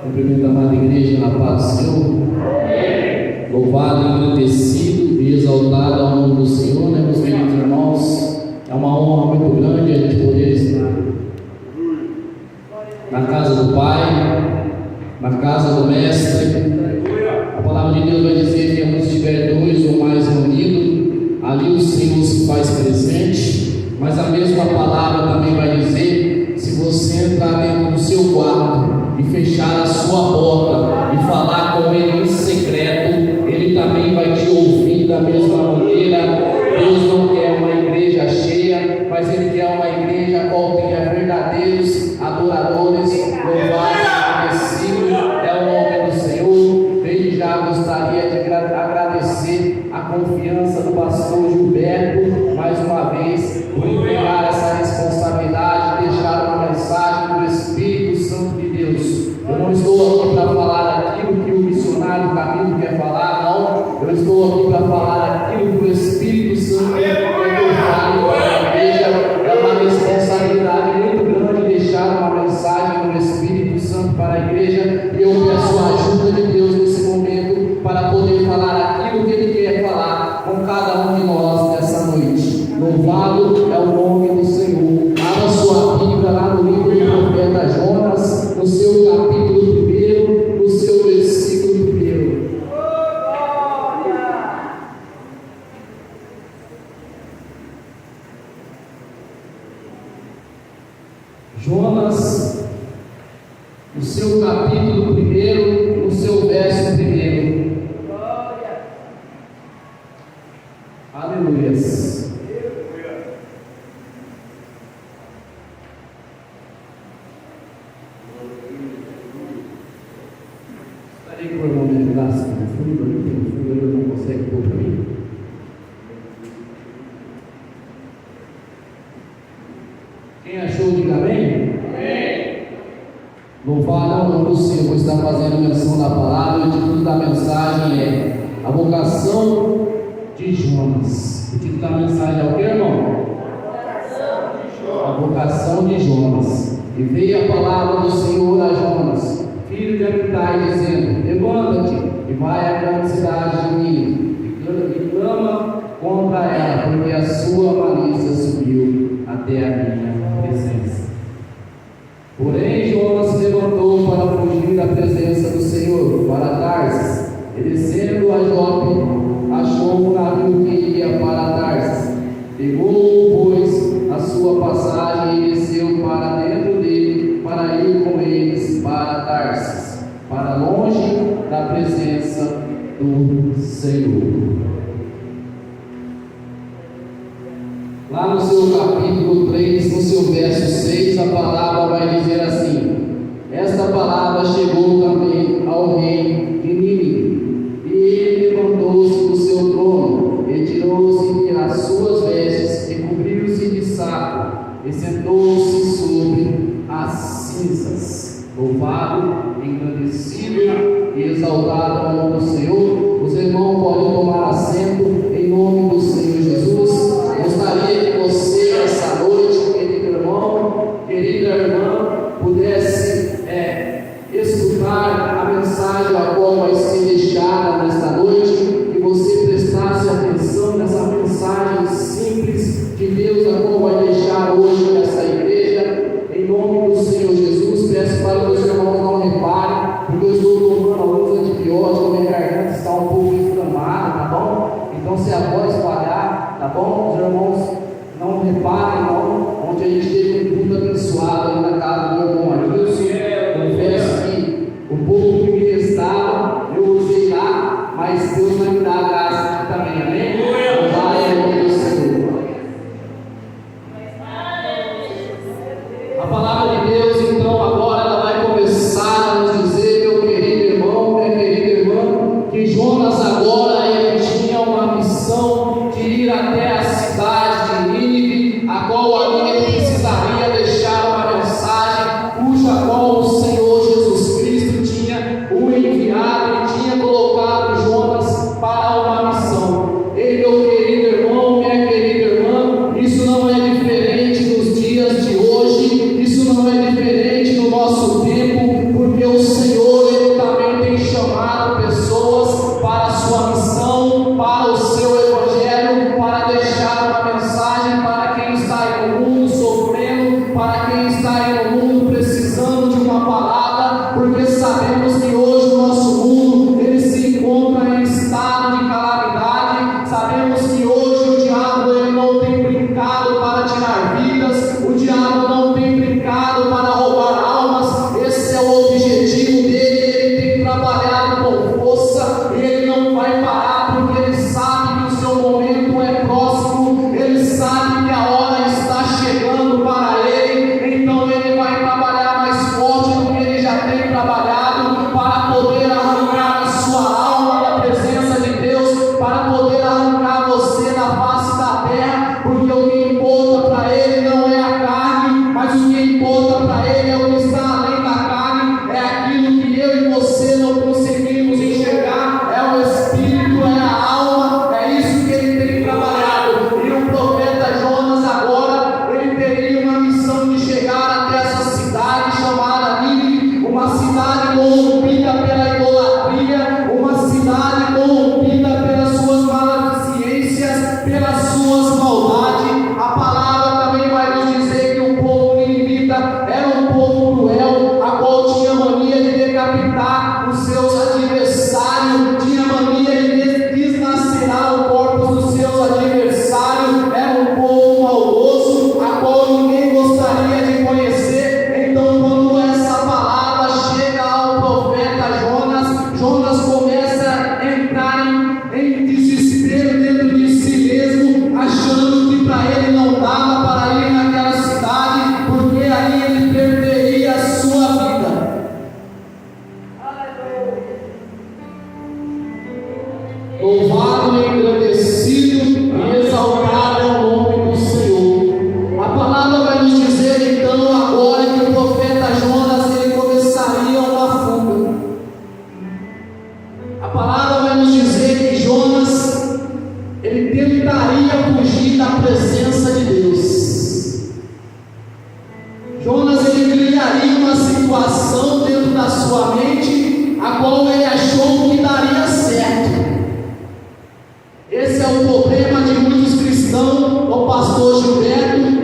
Cumprimento a amada igreja na paz do Senhor. Louvado, engrandecido e exaltado ao nome do Senhor, né, meus queridos irmãos? É uma honra muito grande a gente poder estar na casa do Pai, na casa do Mestre. A palavra de Deus vai dizer que onde estiver dois ou mais reunidos, ali o Senhor se faz presente. Mas a mesma palavra também vai dizer: se você entrar dentro do seu quarto e fechar a sua porta e falar com Ele em secreto, Ele também vai te ouvir da mesma maneira. Deus não quer uma igreja cheia, mas Ele quer uma igreja qual tenha verdadeiros adoradores. Louvado e agradecido é o nome do Senhor. Desde já gostaria de agradecer a confiança do pastor Gilberto, mais uma vez, por entregar essa responsabilidade, deixar uma mensagem do Espírito Santo de Deus. Eu não estou aqui para falar aquilo que o missionário Camilo quer falar, não. Eu estou aqui para falar aquilo que o Espírito Santo quer que eu fale para a igreja. É uma responsabilidade muito grande deixar uma mensagem do Espírito Santo para a igreja, e eu peço a ajuda de Deus nesse momento para poder falar aquilo que Ele quer falar com cada um de nós nessa noite. Louvado é o nome do Senhor. Abra sua Bíblia lá no livro do profeta Jonas, no seu capítulo 1, no seu versículo 1. Jonas, no seu capítulo 1, no seu verso 1. Aleluias. Estarei com o irmão me ajudar assim no fundo, ali tem um fundo, ele não consegue pôr para mim. Quem achou, diga amém? Amém. Louvado é o nome do Senhor, por estar fazendo menção da palavra. O título da mensagem é A Vocação de Jonas. O título da mensagem é o que, irmão? A vocação de Jonas. E veio a palavra do Senhor a Jonas, filho de Amitai, dizendo: levanta-te e vai à grande cidade de Nínive e clama contra ela, porque a sua malícia subiu até a minha presença. Porém Jonas se levantou para fugir da presença do Senhor para Tarsis, e descendo a Jope, achou um navio que ia para Tarsis. Pegou, pois, a sua passagem e desceu para dentro dele, para ir com eles para Tarsis, para longe da presença do Senhor. Lá no seu capítulo 3, no seu verso 6, a palavra vai dizer assim: esta palavra chegou também ao rei de Nínive, e ele levantou-se do seu trono, retirou-se as suas vestes e cobriu-se de saco, e sentou-se sobre as cinzas. Louvado, engrandecido e exaltado ao nome do Senhor. Os irmãos podem tomar assento em nome do Senhor Jesus. Gostaria que você, essa noite, querido irmão, querida irmã, pudesse escutar a mensagem a qual vai ser deixada nesta noite, que você prestasse atenção nessa mensagem simples de Deus, a qual vai deixar hoje nessa igreja, em nome do Senhor Jesus. Peço para que os irmãos não reparem, porque eu estou tomando alguns antibióticos, minha garganta está um pouco inflamada, tá bom? Então, se a voz falhar, tá bom? Os irmãos não reparem, não, onde a gente teve um culto abençoado aí na casa do meu irmão Adilson. Confesso que um pouco que me restava, eu usei lá, mas Deus vai me dar a graça aqui também, amém? Vai, em nome do Senhor. A palavra de Deus, então, agora ela vai começar a nos dizer, meu querido irmão, minha querida irmã, que Jonas agora ele tinha uma missão de ir até a cidade de Nínive, a qual a Nínive precisaria deixar uma mensagem, cuja qual o Senhor Jesus Cristo tinha o enviado e tinha colocado Jonas para uma missão. Ei, meu querido irmão, minha querida irmã, isso não é diferente dos dias de hoje, isso não é diferente Jonas, ele criaria uma situação dentro da sua mente, a qual ele achou que daria certo. Esse é o problema de muitos cristãos, o pastor Gilberto,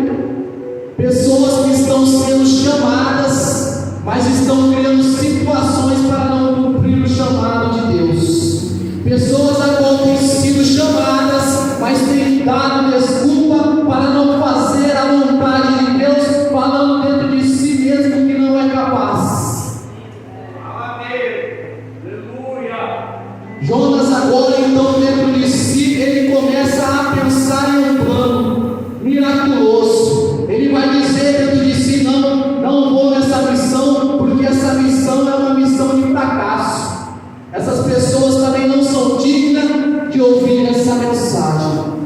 pessoas que estão sendo chamadas, mas estão criando situações para não cumprir o chamado de Deus. Pessoas a qual têm sido chamadas, mas têm dado desculpa para não fazer a vontade de Deus, falando dentro de si mesmo que não é capaz. Aleluia! Jonas agora então dentro de si, ele começa a pensar em um plano miraculoso. Ele vai dizer dentro de si: não vou nessa missão, porque essa missão é uma missão de fracasso. Essas pessoas também não são dignas de ouvir essa mensagem.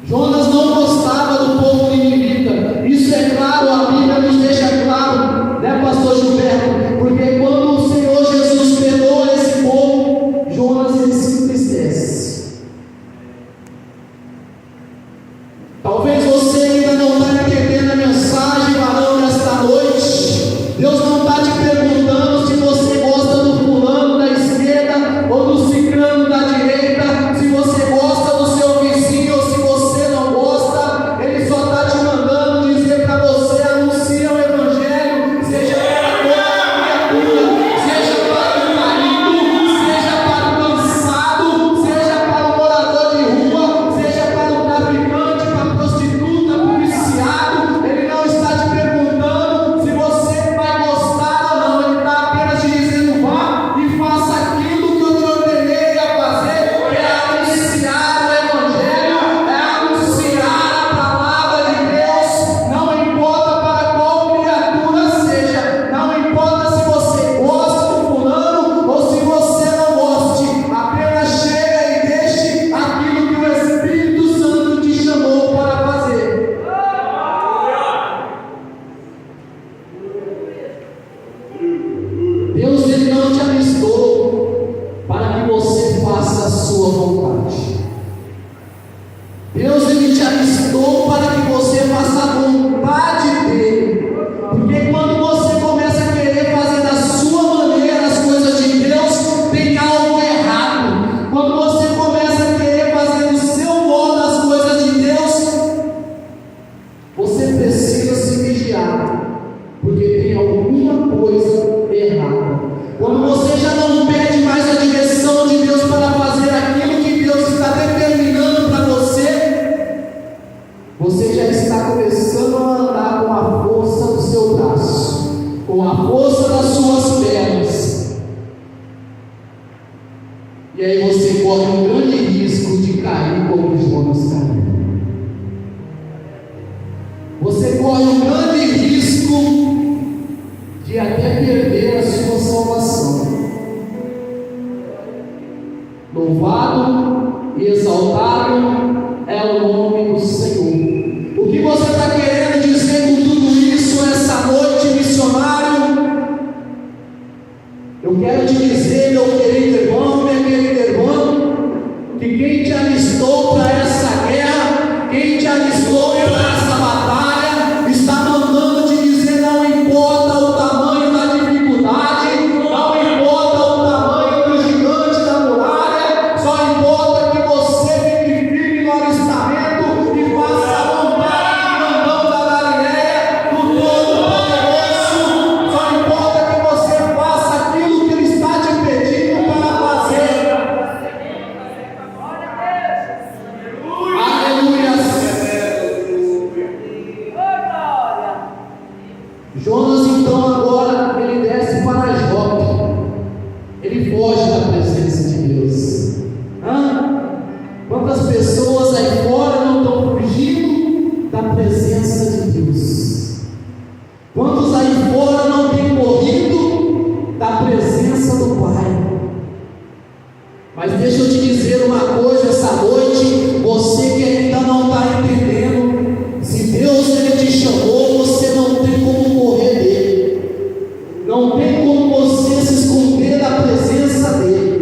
Jonas não gostava do povo de Nínive. Isso é claro, a Bíblia nos deixa claro, né, pastor Gilberto? Porque quando o Senhor Jesus perdoa esse povo, Jonas ele se entristece. Talvez você ainda não está entendendo a mensagem, varão, nesta noite. Deus não está te perguntando se você gosta do fulano da esquerda ou do ciclano da direita, se você gosta do seu vizinho ou se você não gosta. Ele só está te mandando dizer para você: anuncie o evangelho, seja para toda criatura, seja para o marido, seja para o cansado, seja para o morador de rua, seja para o traficante, para a prostituta, para o viciado. Ele não está te perguntando se você vai gostar ou não. Ele está apenas te dizendo: vá e faça aquilo que eu te ordenei a fazer, que é anunciar o evangelho, é anunciar a palavra de Deus. Não importa para qual criatura seja, não importa se você gosta do fulano ou se você não goste, apenas chega e deixe aquilo que o Espírito Santo te chamou para fazer. Deus ele não te alistou para que você faça a sua vontade. Deus ele te alistou para que você faça a vontade dele. Porque quando você começa a querer fazer da sua maneira as coisas de Deus, tem algo errado. Quando você começa a querer fazer do seu modo as coisas de Deus, você precisa se vigiar, porque tem alguma coisa errada. Quando você já não pede mais a direção de Deus para fazer aquilo que Deus está determinando para você, você já está começando a andar com a força do seu braço, com a força das suas pernas. E aí você corre um grande risco de cair como Jonas caiu. Você corre um grande risco de até perder a sua salvação. Louvado e exaltado é o nome do Senhor. O que você está querendo dizer com tudo isso essa noite, missionário? Eu quero te dizer, meu querido irmão, minha querida irmã, que quem te alistou para essa guerra, quem te alistou para essa batalha, está mandando te dizer: não importa o tamanho da dificuldade, não importa o tamanho do gigante da muralha, só importa que você fique firme no alistamento e faça a vontade do grandão da Galileia, do Todo-Poderoso. Só importa que você faça aquilo que Ele está te pedindo para fazer. Aleluia. Jonas então agora ele desce para Jope. Ele foge da presença de Deus. Quantas pessoas aí fora não estão fugindo da presença de Deus? Quantos aí fora não têm corrido da presença do Pai? Mas deixa eu te dizer uma coisa essa noite, você que ainda não está entendendo, se Deus ele te chamou, você não tem como correr dele, não tem como você se esconder da presença dele.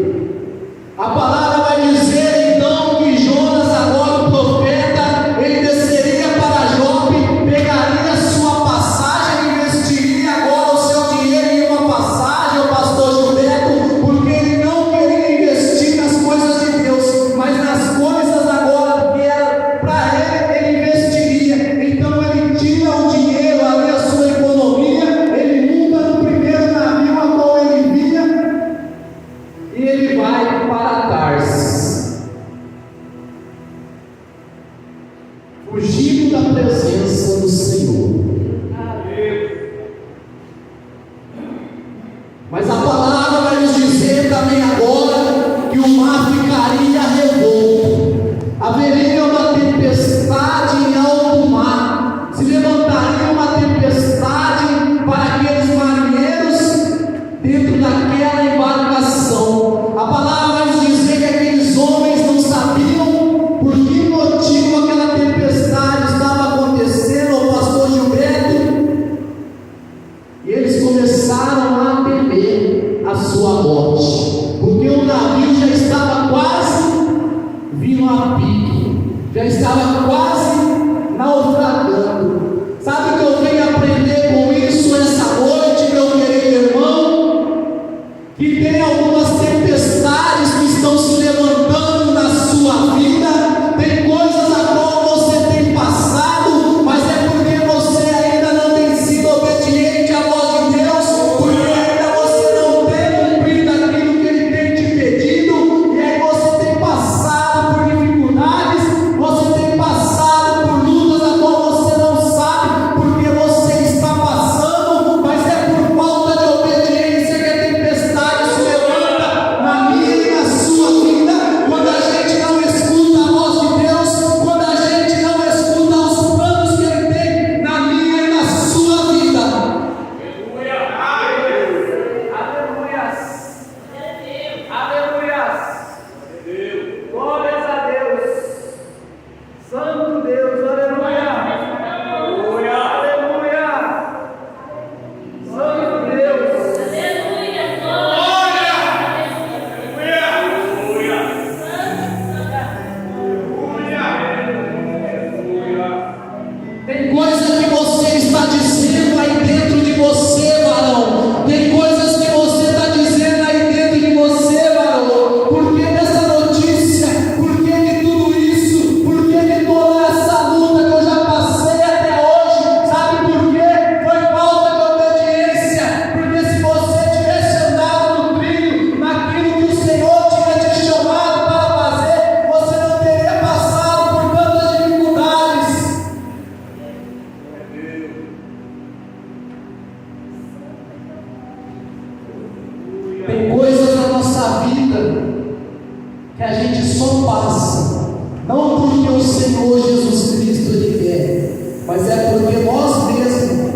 só passa, não porque o Senhor Jesus Cristo Ele quer, mas é porque nós mesmos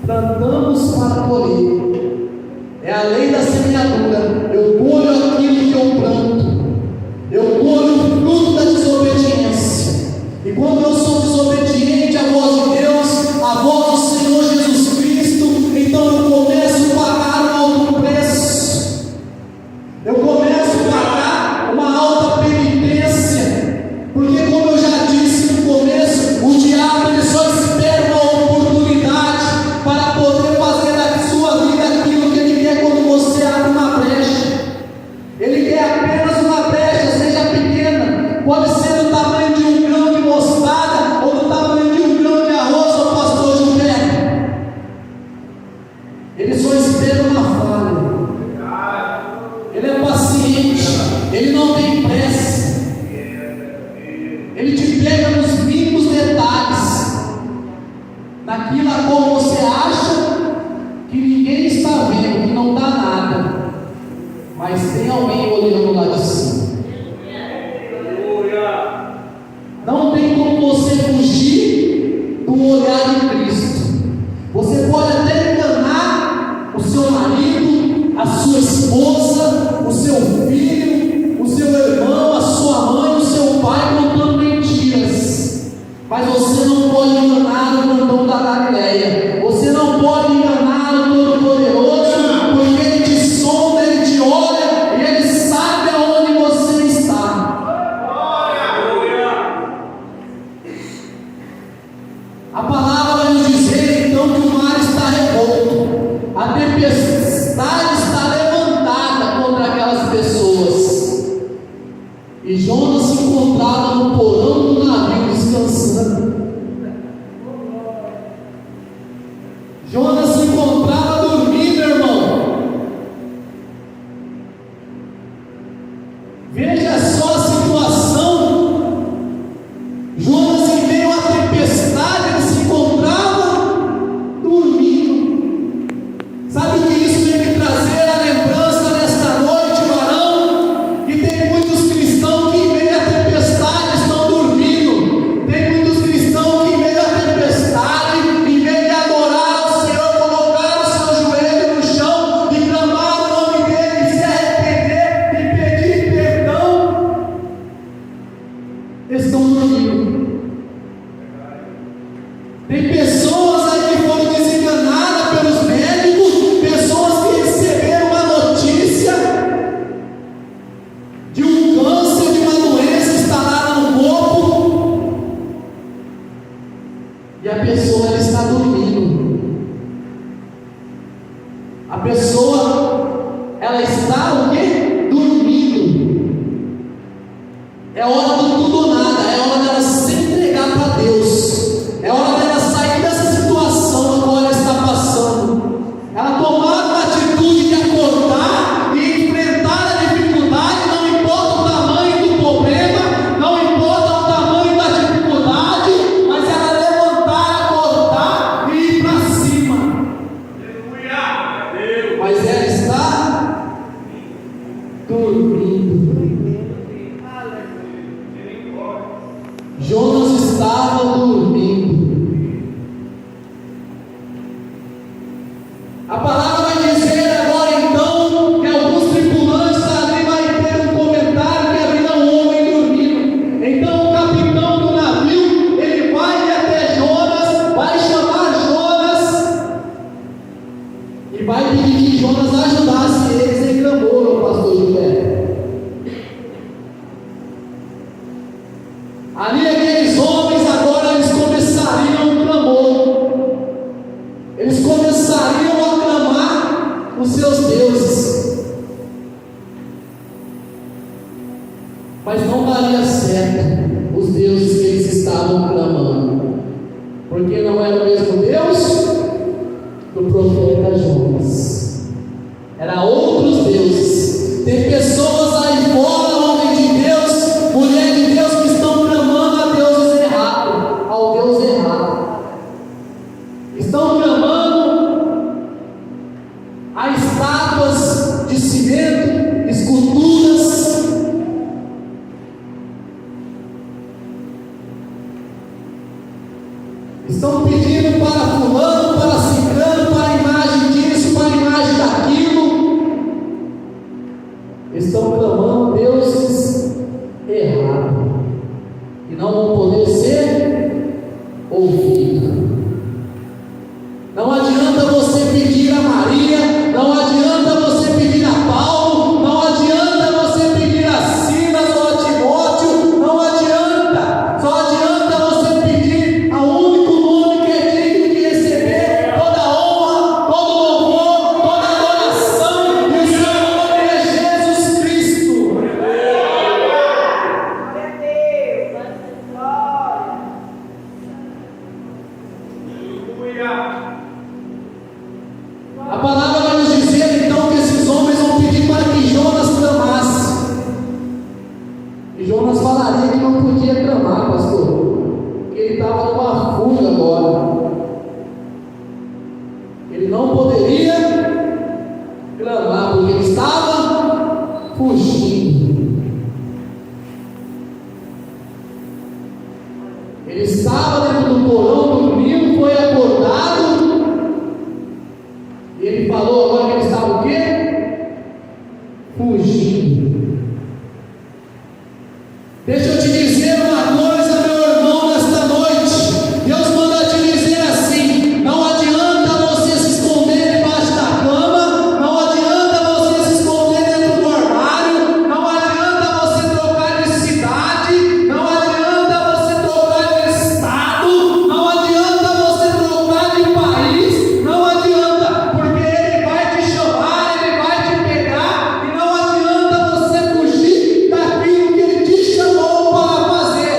plantamos para colher. É a lei da semeadura. Eu colho aquilo que eu planto, eu colho o fruto da desobediência. E quando eu sou desobediente à voz de Deus, à voz do Senhor Jesus Cristo, então eu começo a pagar um alto preço, eu começo a pagar uma alta penitência, porque, como eu já disse no começo, o diabo ele só espera uma oportunidade para poder fazer da sua vida aquilo que ele quer quando você abre uma brecha. Ele quer apenas uma brecha, seja pequena, pode ser do tamanho de um grão de mostarda ou do tamanho de um grão de arroz, ó pastor Gilberto. Ele só espera uma falha. Ele é paciente, ele não tem pressa. Ele te pega nos mínimos detalhes, naquilo a qual você acha que ninguém está vendo, que não dá nada, mas tem alguém olhando lá de cima. Não tem como você fugir do olhar de Cristo. Você pode até enganar o seu marido, a sua esposa, o seu filho, o seu irmão, a sua mãe, o seu pai, contando mentiras, mas você não pode enganar o Cordão da Galileia. Você não pode enganar o Todo-Poderoso, porque Ele te sonda, Ele te olha e Ele sabe aonde você está. A palavra vai nos dizer então que o mar está revolto, a tempestade está levantada contra aquelas pessoas, e Jonas se encontrava no porão do navio descansando. Jonas se encontrava dormindo, irmão. Veja só a situação. Jonas, em meio à tempestade, ele se encontrava dormindo. Sabe o que isso tem que trazer a lembrança nesta noite, varão? Que tem muitos cristãos que em meio à tempestade estão dormindo. Tem muitos cristãos que em meio à tempestade, em vez de adorar ao Senhor, colocar o seu joelho no chão e clamar o nome dele, se arrepender e pedir perdão, estão dormindo. Tem pessoas aí que foram desenganadas pelos médicos, pessoas que receberam uma notícia de um câncer, de uma doença instalada no corpo, e a pessoa ela está dormindo. A pessoa ela está o quê? Dormindo. É hora do tudo ou nada, é hora dela se entregar para Deus, é hora dela sair dessa situação na qual ela está passando, ela tomar uma atitude de acordar e enfrentar a dificuldade, não importa o tamanho do problema, não importa o tamanho da dificuldade, mas ela levantar, acordar e ir para cima. Mas ela está dormindo. Jonas estava dormindo. A palavra vai dizer agora então que alguns tripulantes ali vai ter um comentário que havia um homem dormindo. Então o capitão do navio ele vai até Jonas, vai chamar Jonas e vai pedir que Jonas ajudasse eles em clamor, o pastor José. Ali aqueles homens agora eles começariam um clamor, eles começariam a clamar os seus deuses, mas não daria certo os deuses que eles estavam clamando, porque não era o mesmo Deus do profeta Jonas, era outros deuses. Tem pessoas aí fora, homem de Deus, mulher de Deus, que estão clamando a deuses errados, ao Deus errado, estão clamando a estátuas de cimento, esculturas, Ele não poderia clamar, porque ele estava fugindo. Ele estava dentro do porão dormindo, foi acordado, e ele falou agora que ele estava o quê? Fugindo. Deixa eu te dizer uma coisa, meu irmão, nesta noite. Deus manda te dizer assim: não adianta você se esconder debaixo da cama, não adianta você se esconder dentro do armário, não adianta você trocar de cidade, não adianta você trocar de estado, não adianta você trocar de país, não adianta, porque Ele vai te chamar, Ele vai te pegar, e não adianta você fugir daquilo que Ele te chamou para fazer.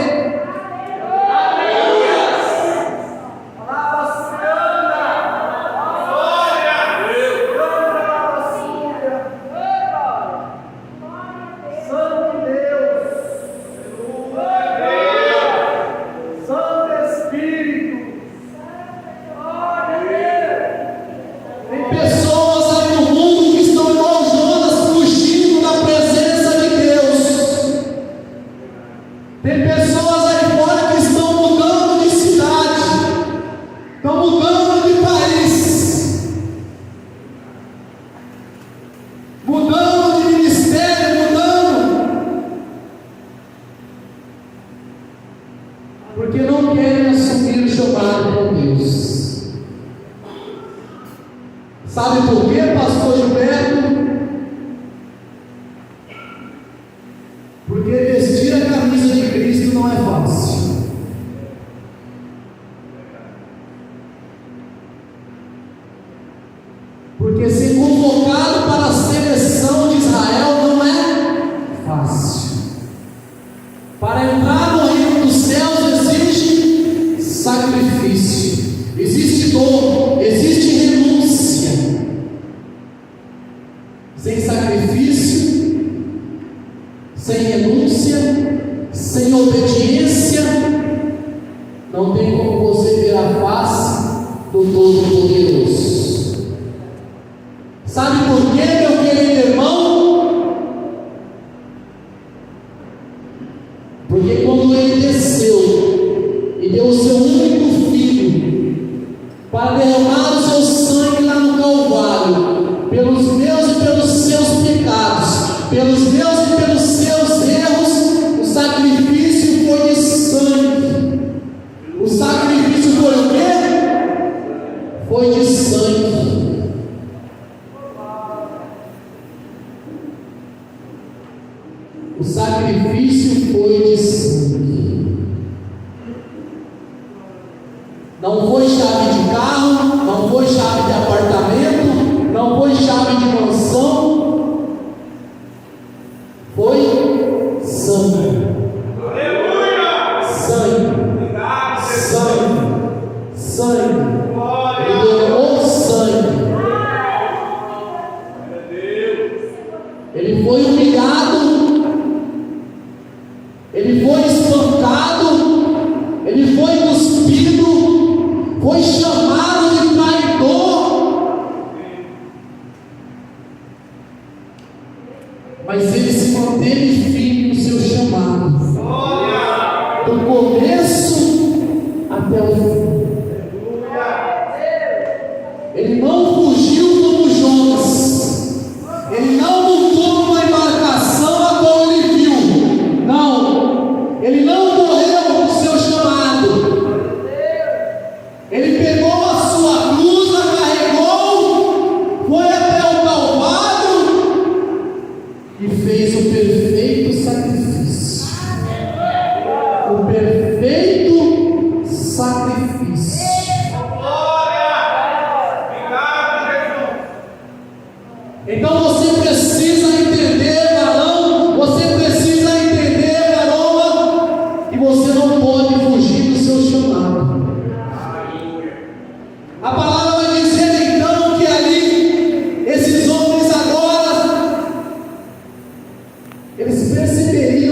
Tem pessoas aí no mundo que estão igual Jonas, fugindo da presença de Deus. Tem pessoas aí fora que estão mudando de cidade, estão mudando de país, mudando de ministério, porque não querem assumir o chamado de Deus. Sabe por quê, pastor Gilberto? Porque vestir a camisa de Cristo não é fácil. Porque ser convocado para a seleção de Israel não é fácil. Para entrar no reino dos céus exige sacrifício, existe dor, existe renúncia. Sem sacrifício, sem renúncia, sem obediência, não tem como você ver a face do Todo-Poderoso. Sabe por quê, meu querido irmão? Porque quando Ele desceu e deu o seu único filho para derramar o seu sangue lá no Calvário, pelos meus e pelos seus pecados, pelos meus e pelos seus erros, o sacrifício foi de sangue. O sacrifício foi o quê? Foi de sangue. O sacrifício foi de sangue. Não foi chave de carro, não foi chave de apartamento, não foi chave de mansão, foi sangue. Sangue, sangue, sangue. Ele derramou sangue. Ele foi humilhado, ele foi espancado, ele foi cuspido, foi chamado de traidor, mas ele se manteve firme no seu chamado, do começo até o fim. Ele não fugiu como Jonas, ele não montou uma embarcação a qual ele viu, não, ele não morreu com seu chamado, ele pegou a sua cruz, a carregou, foi até o Calvário e fez o perfeito sacrifício. O perfeito sacrifício. Então você precisa entender, varão, você precisa entender, garota, que você não pode fugir do seu chamado. A palavra vai dizer então que ali, esses homens agora, eles perceberiam